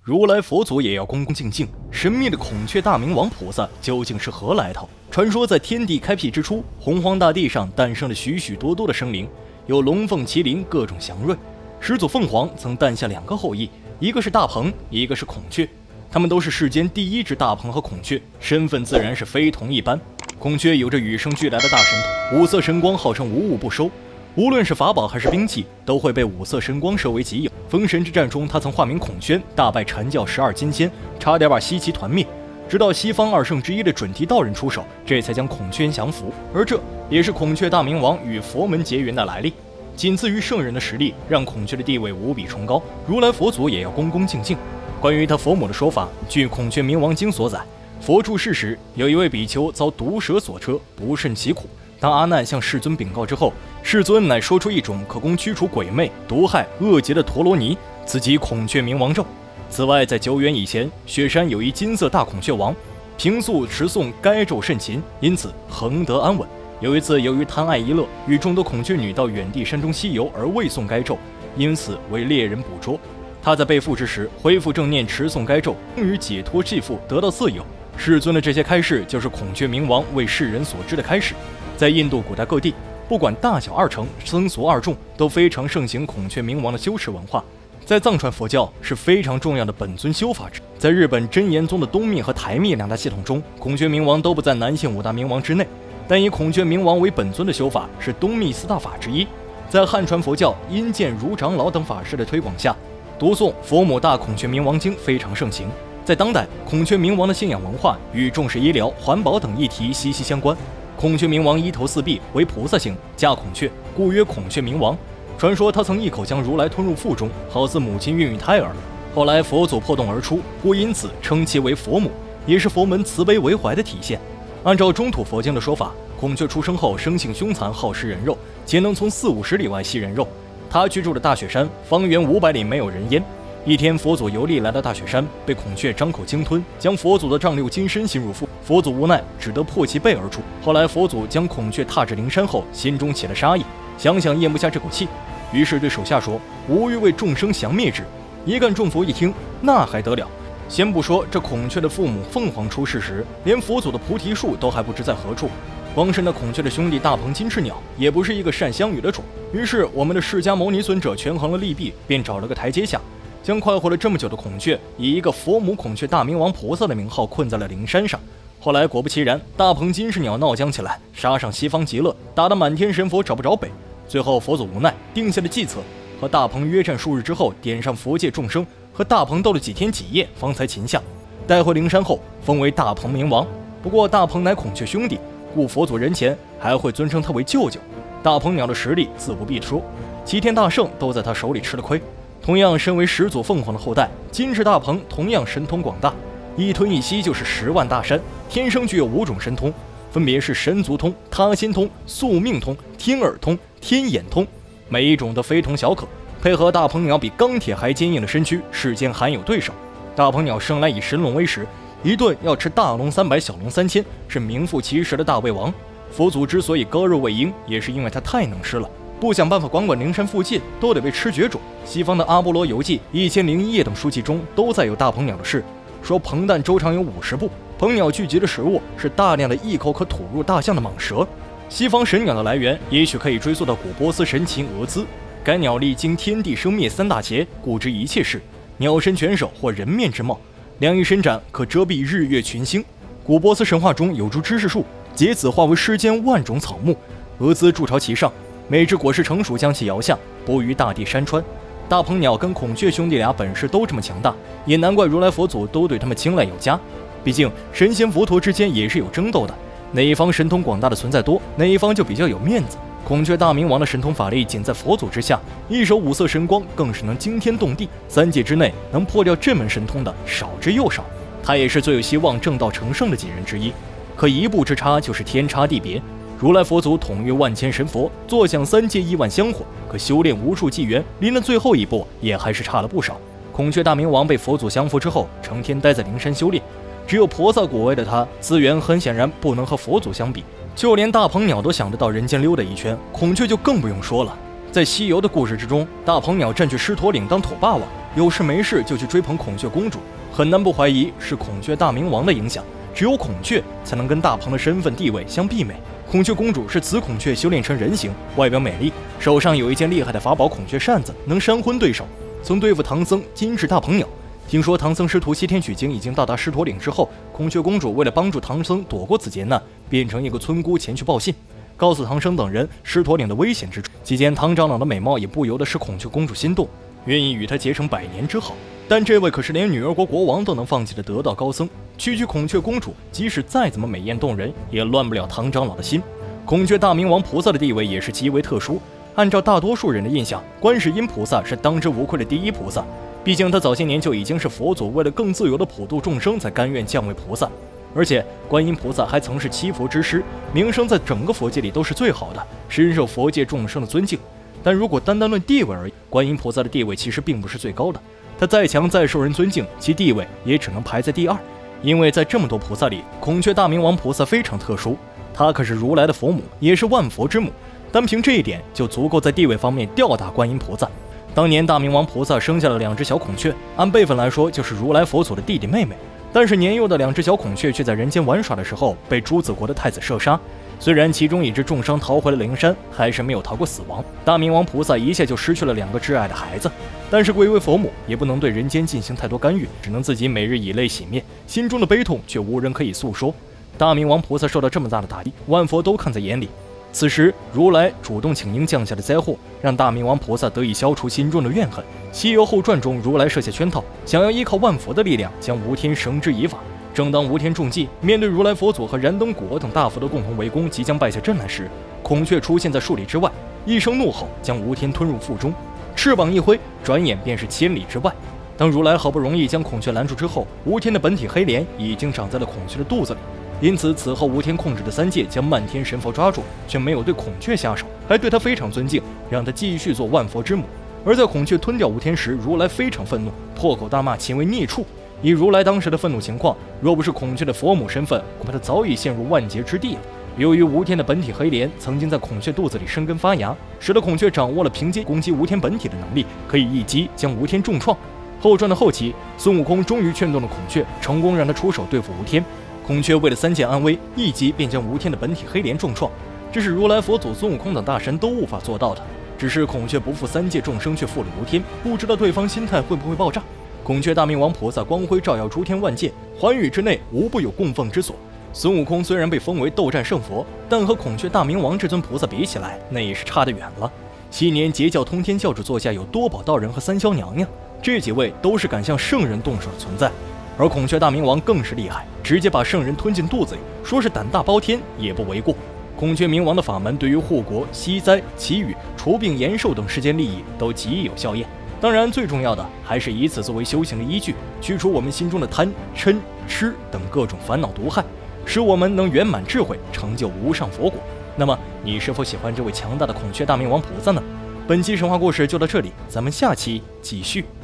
如来佛祖也要恭恭敬敬。神秘的孔雀大明王菩萨究竟是何来头？传说在天地开辟之初，洪荒大地上诞生了许许多多的生灵，有龙凤麒麟各种祥瑞。始祖凤凰曾诞下2个后裔，一个是大鹏，一个是孔雀。他们都是世间第一只大鹏和孔雀，身份自然是非同一般。孔雀有着与生俱来的大神通，五色神光号称无物不收。无论是法宝还是兵器，都会被五色神光收为己有。封神之战中，他曾化名孔宣，大败阐教12金仙，差点把西岐团灭。直到西方2圣之一的准提道人出手，这才将孔宣降服。而这也是孔雀大明王与佛门结缘的来历。仅次于圣人的实力，让孔雀的地位无比崇高，如来佛祖也要恭恭敬敬。关于他佛母的说法，据《孔雀明王经》所载，佛住世时，有一位比丘遭毒蛇所蛰，不胜其苦。当阿难向世尊禀告之后，世尊乃说出一种可供驱除鬼魅、毒害恶劫的陀罗尼，此即孔雀明王咒。此外，在久远以前，雪山有一金色大孔雀王，平素持诵该咒甚勤，因此恒得安稳。有一次，由于贪爱一乐，与众多孔雀女到远地山中西游而未诵该咒，因此为猎人捕捉。他在被缚之时，恢复正念，持诵该咒，终于解脱弃缚，得到自由。世尊的这些开示，就是孔雀明王为世人所知的开始。在印度古代各地，不管大小2城、僧俗2众，都非常盛行孔雀明王的修持文化。在藏传佛教是非常重要的本尊修法之。在日本真言宗的东密和台密2大系统中，孔雀明王都不在南线5大明王之内，但以孔雀明王为本尊的修法是东密4大法之一。在汉传佛教因见如长老等法师的推广下，读诵佛母大孔雀明王经非常盛行。在当代，孔雀明王的信仰文化与重视医疗、环保等议题息息相关。孔雀明王1头4臂，为菩萨形，驾孔雀，故曰孔雀明王。传说他曾一口将如来吞入腹中，好似母亲孕育胎儿。后来佛祖破洞而出，故因此称其为佛母，也是佛门慈悲为怀的体现。按照中土佛经的说法，孔雀出生后生性凶残，好食人肉，且能从40-50里外吸人肉。他居住的大雪山，方圆500里没有人烟。一天，佛祖游历来到大雪山，被孔雀张口鲸吞，将佛祖的丈六金身吸入腹。佛祖无奈，只得破其背而出。后来佛祖将孔雀踏至灵山后，心中起了杀意，想咽不下这口气，于是对手下说：“吾欲为众生降灭之。”一干众佛一听，那还得了？先不说这孔雀的父母凤凰出世时，连佛祖的菩提树都还不知在何处。光是那孔雀的兄弟大鹏金翅鸟，也不是一个善相与的种。于是我们的释迦牟尼尊者权衡了利弊，便找了个台阶下，将快活了这么久的孔雀，以一个佛母孔雀大明王菩萨的名号困在了灵山上。后来果不其然，大鹏金翅鸟闹僵起来，杀上西方极乐，打得满天神佛找不着北。最后佛祖无奈，定下了计策，和大鹏约战数日之后，点上佛界众生，和大鹏斗了几天几夜，方才擒下，带回灵山后，封为大鹏明王。不过大鹏乃孔雀兄弟，故佛祖人前还会尊称他为舅舅。大鹏鸟的实力自不必说，齐天大圣都在他手里吃了亏。同样身为始祖凤凰的后代，金翅大鹏同样神通广大，一吞一吸就是10万大山，天生具有5种神通，分别是神足通、他心通、宿命通、天耳通、天眼通，每一种都非同小可。配合大鹏鸟比钢铁还坚硬的身躯，世间罕有对手。大鹏鸟生来以神龙为食，一顿要吃大龙300，小龙3000，是名副其实的大胃王。佛祖之所以割肉喂鹰，也是因为他太能吃了，不想办法管灵山附近，都得被吃绝种。西方的阿波罗游记、1001夜等书籍中都载有大鹏鸟的事，说鹏弹周长有50步，鹏鸟聚集的食物是大量的一口可吐入大象的蟒蛇。西方神鸟的来源也许可以追溯到古波斯神禽俄兹，该鸟历经天地生灭3大劫，故知一切事，鸟身犬首或人面之貌，两翼伸展可遮蔽日月群星。古波斯神话中有株知识树，结子化为世间万种草木，俄兹筑巢其上，每只果实成熟将其摇下，播于大地山川。大鹏鸟跟孔雀兄弟俩本事都这么强大，也难怪如来佛祖都对他们青睐有加。毕竟神仙佛陀之间也是有争斗的，哪一方神通广大的存在多，哪一方就比较有面子。孔雀大明王的神通法力仅在佛祖之下，一手5色神光更是能惊天动地，3界之内能破掉这门神通的少之又少。他也是最有希望正道成圣的几人之一，可一步之差就是天差地别。如来佛祖统御万千神佛，坐享3界亿万香火，可修炼无数纪元，离那最后一步也还是差了不少。孔雀大明王被佛祖降服之后，成天待在灵山修炼，只有菩萨果位的他，资源很显然不能和佛祖相比。就连大鹏鸟都想得到人间溜达一圈，孔雀就更不用说了。在西游的故事之中，大鹏鸟占据狮驼岭当土霸王，有事没事就去追捧孔雀公主，很难不怀疑是孔雀大明王的影响。只有孔雀才能跟大鹏的身份地位相媲美。孔雀公主是紫孔雀修炼成人形，外表美丽，手上有一件厉害的法宝孔雀扇子，能扇昏对手，曾对付唐僧金翅大鹏鸟。听说唐僧师徒西天取经已经到达狮驼岭之后，孔雀公主为了帮助唐僧躲过此劫难，变成一个村姑前去报信，告诉唐僧等人狮驼岭的危险之处。期间，唐长老的美貌也不由得使孔雀公主心动，愿意与他结成100年之好。但这位可是连女儿国国王都能放弃的得道高僧，区区孔雀公主，即使再怎么美艳动人，也乱不了唐长老的心。孔雀大明王菩萨的地位也是极为特殊。按照大多数人的印象，观世音菩萨是当之无愧的第一菩萨，毕竟他早些年就已经是佛祖为了更自由的普度众生才甘愿降为菩萨。而且观音菩萨还曾是七佛之师，名声在整个佛界里都是最好的，深受佛界众生的尊敬。但如果单单论地位而言，观音菩萨的地位其实并不是最高的。他再强再受人尊敬，其地位也只能排在第2。因为在这么多菩萨里，孔雀大明王菩萨非常特殊，他可是如来的佛母，也是万佛之母，单凭这一点就足够在地位方面吊打观音菩萨。当年大明王菩萨生下了2只小孔雀，按辈分来说就是如来佛祖的弟弟妹妹，但是年幼的2只小孔雀却在人间玩耍的时候被朱子国的太子射杀。虽然其中一只重伤逃回了灵山，还是没有逃过死亡。大明王菩萨一下就失去了2个挚爱的孩子，但是贵为佛母，也不能对人间进行太多干预，只能自己每日以泪洗面，心中的悲痛却无人可以诉说。大明王菩萨受到这么大的打击，万佛都看在眼里。此时如来主动请缨降下的灾祸，让大明王菩萨得以消除心中的怨恨。西游后传中，如来设下圈套，想要依靠万佛的力量将吴天绳之以法。正当吴天中计，面对如来佛祖和燃灯果等大佛的共同围攻，即将败下阵来时，孔雀出现在数里之外，一声怒吼，将吴天吞入腹中，翅膀一挥，转眼便是千里之外。当如来好不容易将孔雀拦住之后，吴天的本体黑莲已经长在了孔雀的肚子里。因此此后吴天控制的3界将漫天神佛抓住，却没有对孔雀下手，还对他非常尊敬，让他继续做万佛之母。而在孔雀吞掉吴天时，如来非常愤怒，破口大骂其为孽畜。以如来当时的愤怒情况，若不是孔雀的佛母身份，恐怕他早已陷入万劫之地了。由于吴天的本体黑莲曾经在孔雀肚子里生根发芽，使得孔雀掌握了凭借攻击吴天本体的能力，可以一击将吴天重创。后传的后期，孙悟空终于劝动了孔雀，成功让他出手对付吴天。孔雀为了3界安危，一击便将吴天的本体黑莲重创，这是如来佛祖、孙悟空等大神都无法做到的。只是孔雀不负3界众生，却负了吴天，不知道对方心态会不会爆炸。孔雀大明王菩萨光辉照耀诸天万界，寰宇之内无不有供奉之所。孙悟空虽然被封为斗战胜佛，但和孔雀大明王这尊菩萨比起来，那也是差得远了。7年截教通天教主座下有多宝道人和三霄娘娘，这几位都是敢向圣人动手的存在。而孔雀大明王更是厉害，直接把圣人吞进肚子里，说是胆大包天也不为过。孔雀明王的法门对于护国、息灾、祈雨、除病延寿等世间利益都极有效验。当然最重要的还是以此作为修行的依据，去除我们心中的贪、嗔、痴等各种烦恼毒害，使我们能圆满智慧，成就无上佛果。那么你是否喜欢这位强大的孔雀大明王菩萨呢？本期神话故事就到这里，咱们下期继续。